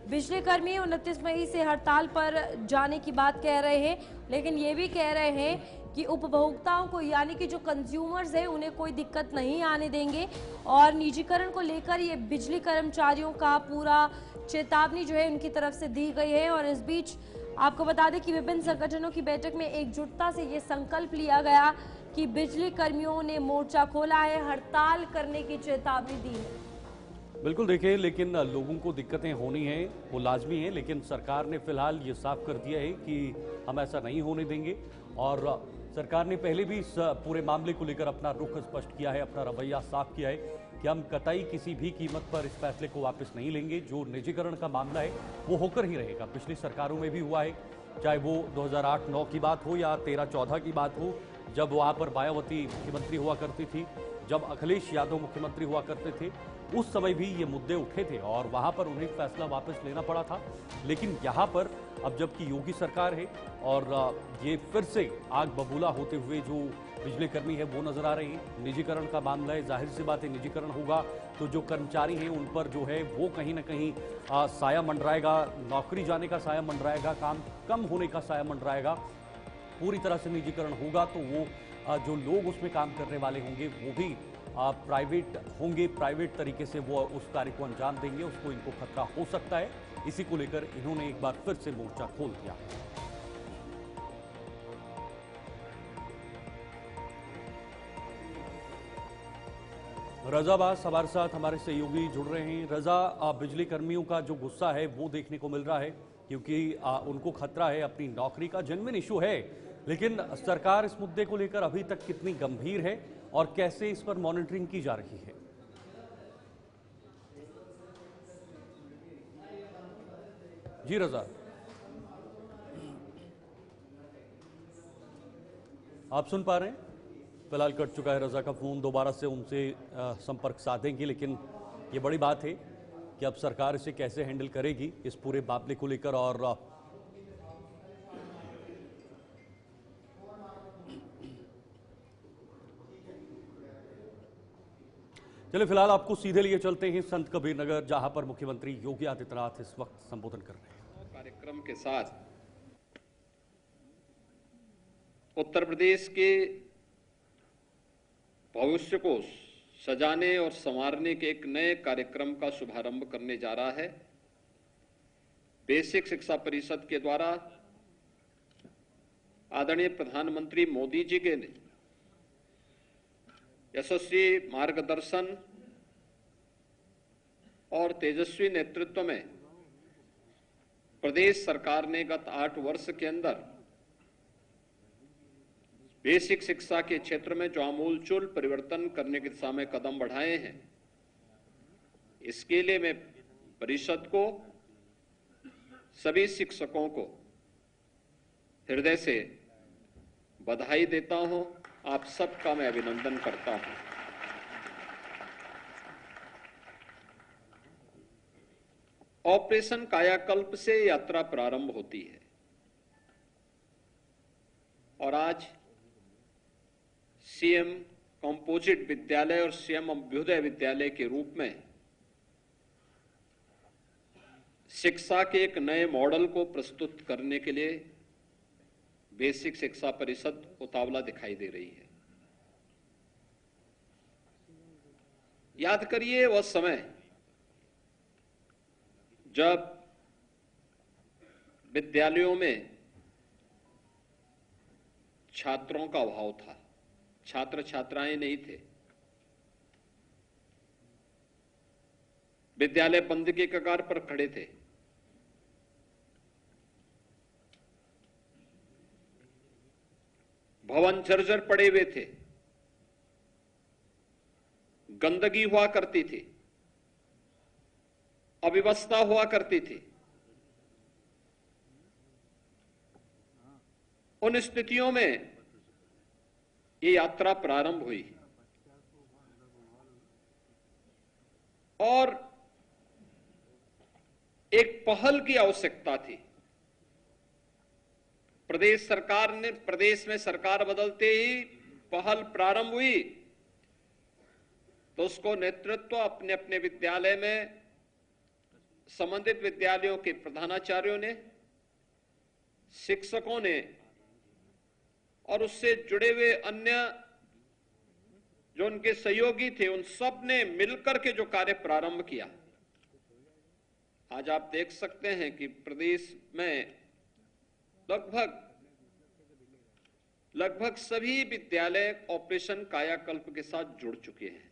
बिजली कर्मी 29 मई से हड़ताल पर जाने की बात कह रहे हैं, लेकिन ये भी कह रहे हैं कि उपभोक्ताओं को, यानी कि जो कंज्यूमर्स हैं, उन्हें कोई दिक्कत नहीं आने देंगे। और निजीकरण को लेकर ये बिजली कर्मचारियों का पूरा चेतावनी जो है उनकी तरफ से दी गई है। और इस बीच आपको बता दें कि विभिन्न संगठनों की बैठक में एकजुटता से ये संकल्प लिया गया कि बिजली कर्मियों ने मोर्चा खोला है, हड़ताल करने की चेतावनी दी है।
बिल्कुल, देखिए, लेकिन लोगों को दिक्कतें होनी है वो लाजमी है, लेकिन सरकार ने फिलहाल ये साफ कर दिया है कि हम ऐसा नहीं होने देंगे। और सरकार ने पहले भी इस पूरे मामले को लेकर अपना रुख स्पष्ट किया है, अपना रवैया साफ किया है कि हम कतई किसी भी कीमत पर इस फैसले को वापस नहीं लेंगे। जो निजीकरण का मामला है वो होकर ही रहेगा। पिछली सरकारों में भी हुआ है, चाहे वो 2008-9 की बात हो या 13-14 की बात हो, जब वहाँ पर मायावती मुख्यमंत्री हुआ करती थी, जब अखिलेश यादव मुख्यमंत्री हुआ करते थे, उस समय भी ये मुद्दे उठे थे और वहाँ पर उन्हें फैसला वापस लेना पड़ा था। लेकिन यहाँ पर अब जबकि योगी सरकार है और ये फिर से आग बबूला होते हुए जो बिजली कर्मी है वो नजर आ रहे हैं। निजीकरण का मामला है, जाहिर सी बात है निजीकरण होगा तो जो कर्मचारी हैं उन पर जो है वो कहीं ना कहीं साया मंडराएगा, नौकरी जाने का साया मंडराएगा, काम कम होने का साया मंडराएगा। पूरी तरह से निजीकरण होगा तो वो जो लोग उसमें काम करने वाले होंगे वो भी प्राइवेट होंगे, प्राइवेट तरीके से वो उस कार्य को अंजाम देंगे, उसको इनको खतरा हो सकता है। इसी को लेकर इन्होंने एक बार फिर से मोर्चा खोल दिया। रजा बास हमारे साथ हमारे सहयोगी जुड़ रहे हैं। रजा, बिजली कर्मियों का जो गुस्सा है वो देखने को मिल रहा है क्योंकि उनको खतरा है, अपनी नौकरी का जेन्युइन इशू है, लेकिन सरकार इस मुद्दे को लेकर अभी तक कितनी गंभीर है और कैसे इस पर मॉनिटरिंग की जा रही है? जी रजा, आप सुन पा रहे हैं? फिलहाल कट चुका है रजा का फोन, दोबारा से उनसे संपर्क साधेंगे, लेकिन ये बड़ी बात है कि अब सरकार इसे कैसे हैंडल करेगी इस पूरे मामले को लेकर। और चलिए फिलहाल आपको सीधे लिए चलते हैं संत कबीर नगर, जहां पर मुख्यमंत्री योगी आदित्यनाथ इस वक्त संबोधन कर रहे हैं।
कार्यक्रम के साथ उत्तर प्रदेश के भविष्य को सजाने और संवारने के एक नए कार्यक्रम का शुभारंभ करने जा रहा है। बेसिक शिक्षा परिषद के द्वारा आदरणीय प्रधानमंत्री मोदी जी के यशस्वी मार्गदर्शन और तेजस्वी नेतृत्व में प्रदेश सरकार ने गत 8 वर्ष के अंदर बेसिक शिक्षा के क्षेत्र में जो आमूलचूल परिवर्तन करने की दिशा में कदम बढ़ाए हैं, इसके लिए मैं परिषद को, सभी शिक्षकों को हृदय से बधाई देता हूं। आप सबका मैं अभिनंदन करता हूं। ऑपरेशन कायाकल्प से यात्रा प्रारंभ होती है और आज सीएम कंपोजिट विद्यालय और सीएम अभ्युदय विद्यालय के रूप में शिक्षा के एक नए मॉडल को प्रस्तुत करने के लिए बेसिक शिक्षा परिषद उतावला दिखाई दे रही है। याद करिए वह समय जब विद्यालयों में छात्रों का अभाव था, छात्र छात्राएं नहीं थे, विद्यालय बंद के कगार पर खड़े थे। भवन जर्जर पड़े हुए थे, गंदगी हुआ करती थी, अव्यवस्था हुआ करती थी। उन स्थितियों में ये यात्रा प्रारंभ हुई और एक पहल की आवश्यकता थी। प्रदेश सरकार ने, प्रदेश में सरकार बदलते ही पहल प्रारंभ हुई तो उसको नेतृत्व अपने अपने विद्यालय में संबंधित विद्यालयों के प्रधानाचार्यों ने, शिक्षकों ने और उससे जुड़े हुए अन्य जो उनके सहयोगी थे, उन सब ने मिलकर के जो कार्य प्रारंभ किया। आज आप देख सकते हैं कि प्रदेश में लगभग सभी विद्यालय ऑपरेशन कायाकल्प के साथ जुड़ चुके हैं।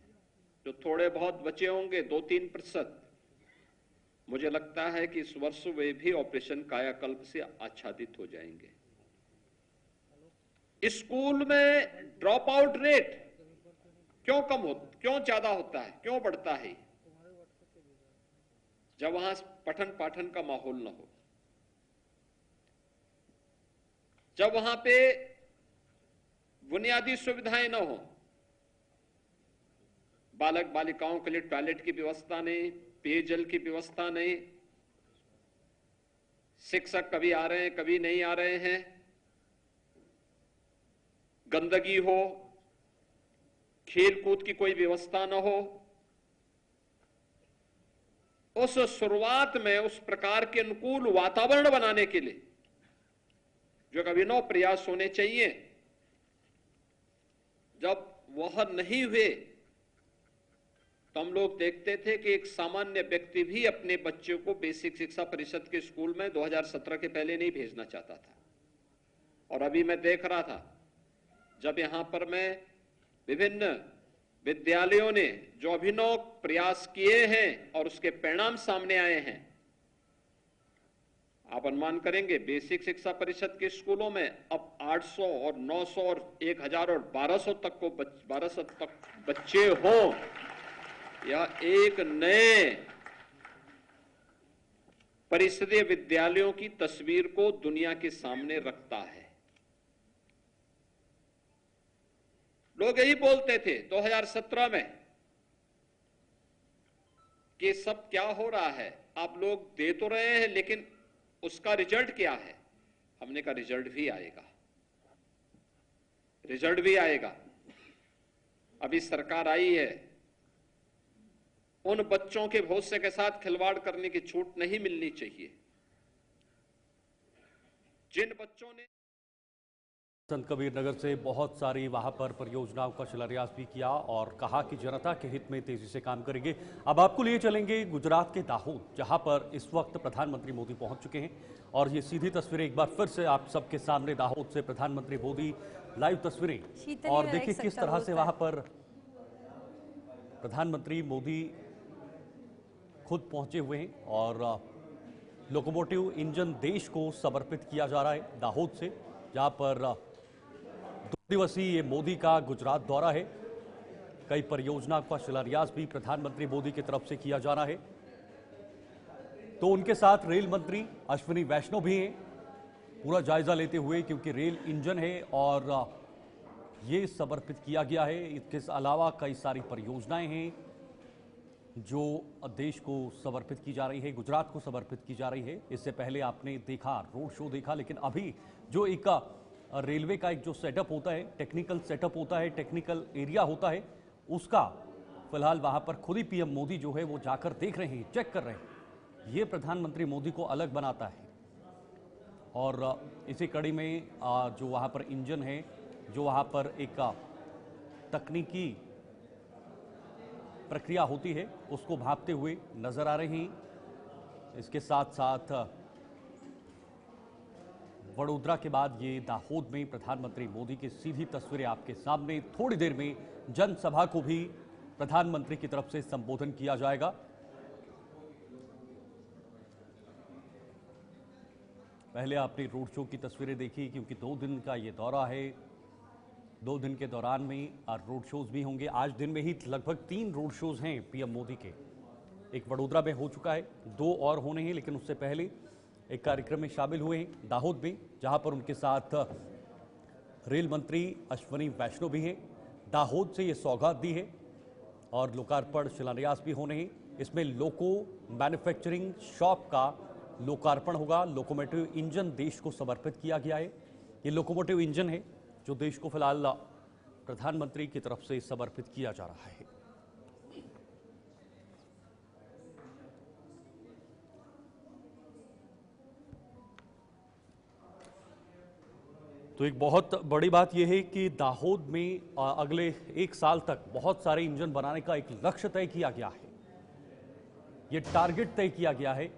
जो थोड़े बहुत बचे होंगे 2-3%, मुझे लगता है कि इस वर्ष वे भी ऑपरेशन कायाकल्प से आच्छादित हो जाएंगे। स्कूल में ड्रॉप आउट रेट, क्यों ज्यादा होता है, क्यों बढ़ता है? जब वहां पठन पाठन का माहौल न हो, जब वहां पे बुनियादी सुविधाएं न हो, बालक बालिकाओं के लिए टॉयलेट की व्यवस्था नहीं, पेयजल की व्यवस्था नहीं, शिक्षक कभी आ रहे हैं कभी नहीं आ रहे हैं, गंदगी हो, खेल कूद की कोई व्यवस्था न हो, उस शुरुआत में उस प्रकार के अनुकूल वातावरण बनाने के लिए जो अभिनव प्रयास होने चाहिए, जब वह नहीं हुए तो हम लोग देखते थे कि एक सामान्य व्यक्ति भी अपने बच्चे को बेसिक शिक्षा परिषद के स्कूल में 2017 के पहले नहीं भेजना चाहता था। और अभी मैं देख रहा था, जब यहां पर मैं विभिन्न विद्यालयों ने जो अभिनव प्रयास किए हैं और उसके परिणाम सामने आए हैं, आप अनुमान करेंगे बेसिक शिक्षा परिषद के स्कूलों में अब 800 और 900 और 1000 और 1200 तक बच्चे हों, यह एक नए परिषदीय विद्यालयों की तस्वीर को दुनिया के सामने रखता है। लोग यही बोलते थे 2017 में कि सब क्या हो रहा है, आप लोग दे तो रहे हैं लेकिन उसका रिजल्ट क्या है? हमने कहा रिजल्ट भी आएगा, रिजल्ट भी आएगा। अभी सरकार आई है, उन बच्चों के भविष्य के साथ खिलवाड़ करने की छूट नहीं मिलनी चाहिए। जिन बच्चों ने
संत कबीर नगर से बहुत सारी वहां पर परियोजनाओं का शिलान्यास भी किया और कहा कि जनता के हित में तेजी से काम करेंगे। अब आपको लिए चलेंगे गुजरात के दाहोद, जहां पर इस वक्त प्रधानमंत्री मोदी पहुंच चुके हैं और ये सीधी तस्वीरें एक बार फिर से आप सबके सामने, दाहोद से प्रधानमंत्री मोदी लाइव तस्वीरें। और देखिए किस तरह से वहां पर प्रधानमंत्री मोदी खुद पहुंचे हुए हैं और लोकोमोटिव इंजन देश को समर्पित किया जा रहा है दाहोद से, जहां पर 2 दिवसीय ये मोदी का गुजरात दौरा है। कई परियोजना का शिलान्यास भी प्रधानमंत्री मोदी की तरफ से किया जा रहा है। तो उनके साथ रेल मंत्री अश्विनी वैष्णव भी हैं, पूरा जायजा लेते हुए, क्योंकि रेल इंजन है और ये समर्पित किया गया है। इसके अलावा कई सारी परियोजनाएं हैं जो देश को समर्पित की जा रही है, गुजरात को समर्पित की जा रही है। इससे पहले आपने देखा, रोड शो देखा, लेकिन अभी जो एक रेलवे का एक जो सेटअप होता है, टेक्निकल सेटअप होता है, टेक्निकल एरिया होता है, उसका फिलहाल वहां पर खुद ही पीएम मोदी जो है वो जाकर देख रहे हैं, चेक कर रहे हैं। ये प्रधानमंत्री मोदी को अलग बनाता है। और इसी कड़ी में जो वहां पर इंजन है, जो वहां पर एक तकनीकी प्रक्रिया होती है, उसको भांपते हुए नजर आ रहे हैं। इसके साथ साथ वडोदरा के बाद ये दाहोद में प्रधानमंत्री मोदी की सीधी तस्वीरें आपके सामने। थोड़ी देर में जनसभा को भी प्रधानमंत्री की तरफ से संबोधन किया जाएगा। पहले आपने रोड शो की तस्वीरें देखी, क्योंकि 2 दिन का ये दौरा है। 2 दिन के दौरान में रोड शोज भी होंगे। आज दिन में ही लगभग 3 रोड शोज हैं पीएम मोदी के। एक वडोदरा में हो चुका है, 2 और होने हैं, लेकिन उससे पहले एक कार्यक्रम में शामिल हुए हैं दाहोद में, जहां पर उनके साथ रेल मंत्री अश्विनी वैष्णव भी हैं। दाहोद से ये सौगात दी है और लोकार्पण शिलान्यास भी होने हैं। इसमें लोको मैन्युफैक्चरिंग शॉप का लोकार्पण होगा। लोकोमोटिव इंजन देश को समर्पित किया गया है। ये लोकोमोटिव इंजन है जो देश को फिलहाल प्रधानमंत्री की तरफ से समर्पित किया जा रहा है। तो एक बहुत बड़ी बात यह है कि दाहोद में अगले 1 साल तक बहुत सारे इंजन बनाने का एक लक्ष्य तय किया गया है। ये टारगेट तय किया गया है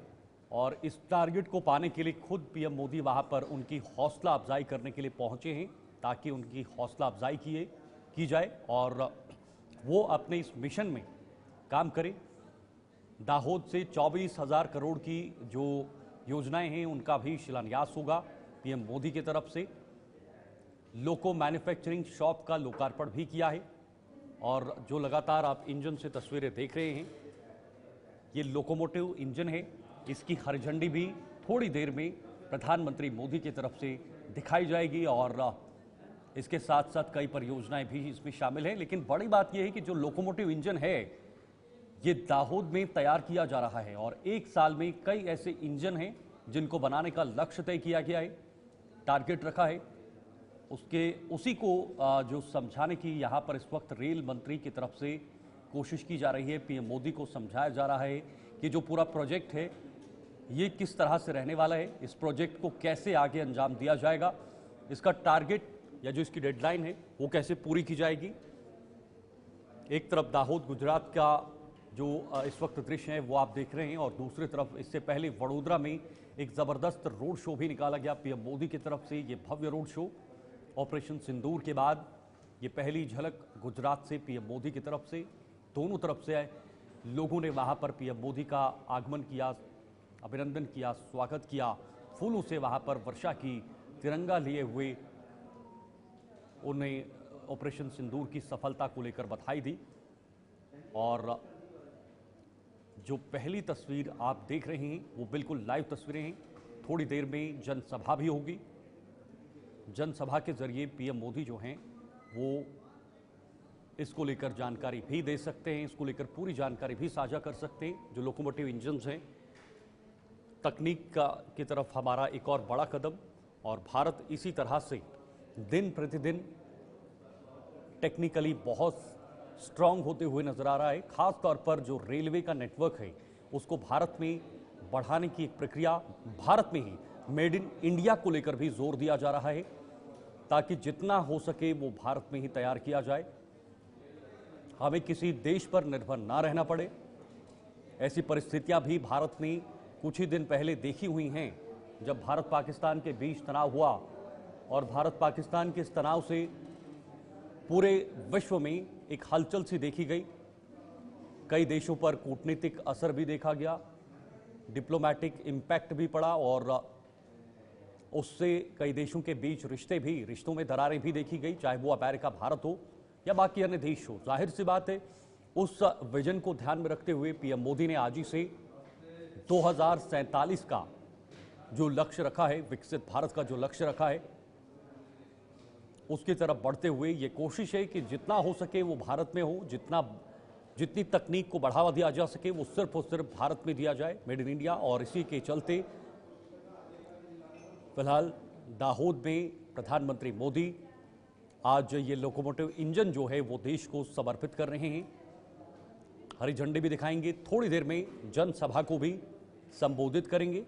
और इस टारगेट को पाने के लिए खुद पीएम मोदी वहां पर उनकी हौसला अफजाई करने के लिए पहुंचे हैं, ताकि उनकी हौसला अफजाई की जाए और वो अपने इस मिशन में काम करें। दाहोद से 24,000 करोड़ की जो योजनाएं हैं उनका भी शिलान्यास होगा पीएम मोदी की तरफ से। लोको मैन्युफैक्चरिंग शॉप का लोकार्पण भी किया है और जो लगातार आप इंजन से तस्वीरें देख रहे हैं, ये लोकोमोटिव इंजन है। इसकी हरी झंडी भी थोड़ी देर में प्रधानमंत्री मोदी की तरफ से दिखाई जाएगी और इसके साथ साथ कई परियोजनाएं भी इसमें शामिल हैं। लेकिन बड़ी बात यह है कि जो लोकोमोटिव इंजन है ये दाहोद में तैयार किया जा रहा है और एक साल में कई ऐसे इंजन हैं जिनको बनाने का लक्ष्य तय किया गया है, टारगेट रखा है। उसी को जो समझाने की यहाँ पर इस वक्त रेल मंत्री की तरफ से कोशिश की जा रही है। पीएम मोदी को समझाया जा रहा है कि जो पूरा प्रोजेक्ट है ये किस तरह से रहने वाला है, इस प्रोजेक्ट को कैसे आगे अंजाम दिया जाएगा, इसका टारगेट या जो इसकी डेडलाइन है वो कैसे पूरी की जाएगी। एक तरफ दाहोद गुजरात का जो इस वक्त दृश्य है वो आप देख रहे हैं और दूसरी तरफ इससे पहले वडोदरा में एक ज़बरदस्त रोड शो भी निकाला गया पीएम मोदी की तरफ से। ये भव्य रोड शो ऑपरेशन सिंदूर के बाद ये पहली झलक गुजरात से पीएम मोदी की तरफ से। दोनों तरफ से लोगों ने वहाँ पर पीएम मोदी का आगमन किया, अभिनंदन किया, स्वागत किया, फूलों से वहाँ पर वर्षा की, तिरंगा लिए हुए उन्हें ऑपरेशन सिंदूर की सफलता को लेकर बधाई दी। और जो पहली तस्वीर आप देख रहे हैं वो बिल्कुल लाइव तस्वीरें हैं। थोड़ी देर में जनसभा भी होगी। जनसभा के जरिए पीएम मोदी जो हैं वो इसको लेकर जानकारी भी दे सकते हैं, इसको लेकर पूरी जानकारी भी साझा कर सकते हैं। जो लोकोमोटिव इंजन्स हैं, तकनीक की तरफ हमारा एक और बड़ा कदम, और भारत इसी तरह से दिन प्रतिदिन टेक्निकली बहुत स्ट्रांग होते हुए नजर आ रहा है। खास तौर पर जो रेलवे का नेटवर्क है उसको भारत में बढ़ाने की एक प्रक्रिया, भारत में ही मेड इन इंडिया को लेकर भी जोर दिया जा रहा है ताकि जितना हो सके वो भारत में ही तैयार किया जाए, हमें किसी देश पर निर्भर ना रहना पड़े। ऐसी परिस्थितियां भी भारत ने कुछ ही दिन पहले देखी हुई हैं जब भारत पाकिस्तान के बीच तनाव हुआ और भारत पाकिस्तान के इस तनाव से पूरे विश्व में एक हलचल सी देखी गई। कई देशों पर कूटनीतिक असर भी देखा गया, डिप्लोमैटिक इम्पैक्ट भी पड़ा और उससे कई देशों के बीच रिश्तों में दरारें भी देखी गई, चाहे वो अमेरिका, भारत हो या बाकी अन्य देश हो। जाहिर सी बात है उस विजन को ध्यान में रखते हुए पीएम मोदी ने आज ही से 2047 का जो लक्ष्य रखा है, विकसित भारत का जो लक्ष्य रखा है, उसकी तरफ बढ़ते हुए ये कोशिश है कि जितना हो सके वो भारत में हो, जितनी तकनीक को बढ़ावा दिया जा सके वो सिर्फ और सिर्फ भारत में दिया जाए, मेड इन इंडिया। और इसी के चलते फिलहाल दाहोद में प्रधानमंत्री मोदी आज ये लोकोमोटिव इंजन जो है वो देश को समर्पित कर रहे हैं। हरी झंडी भी दिखाएंगे, थोड़ी देर में जनसभा को भी संबोधित करेंगे।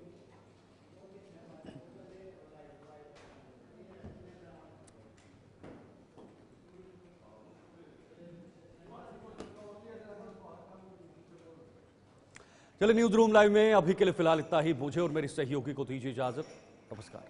चलिए न्यूज रूम लाइव में अभी के लिए फिलहाल इतना ही। मुझे और मेरी सहयोगी को दीजिए इजाजत। नमस्कार।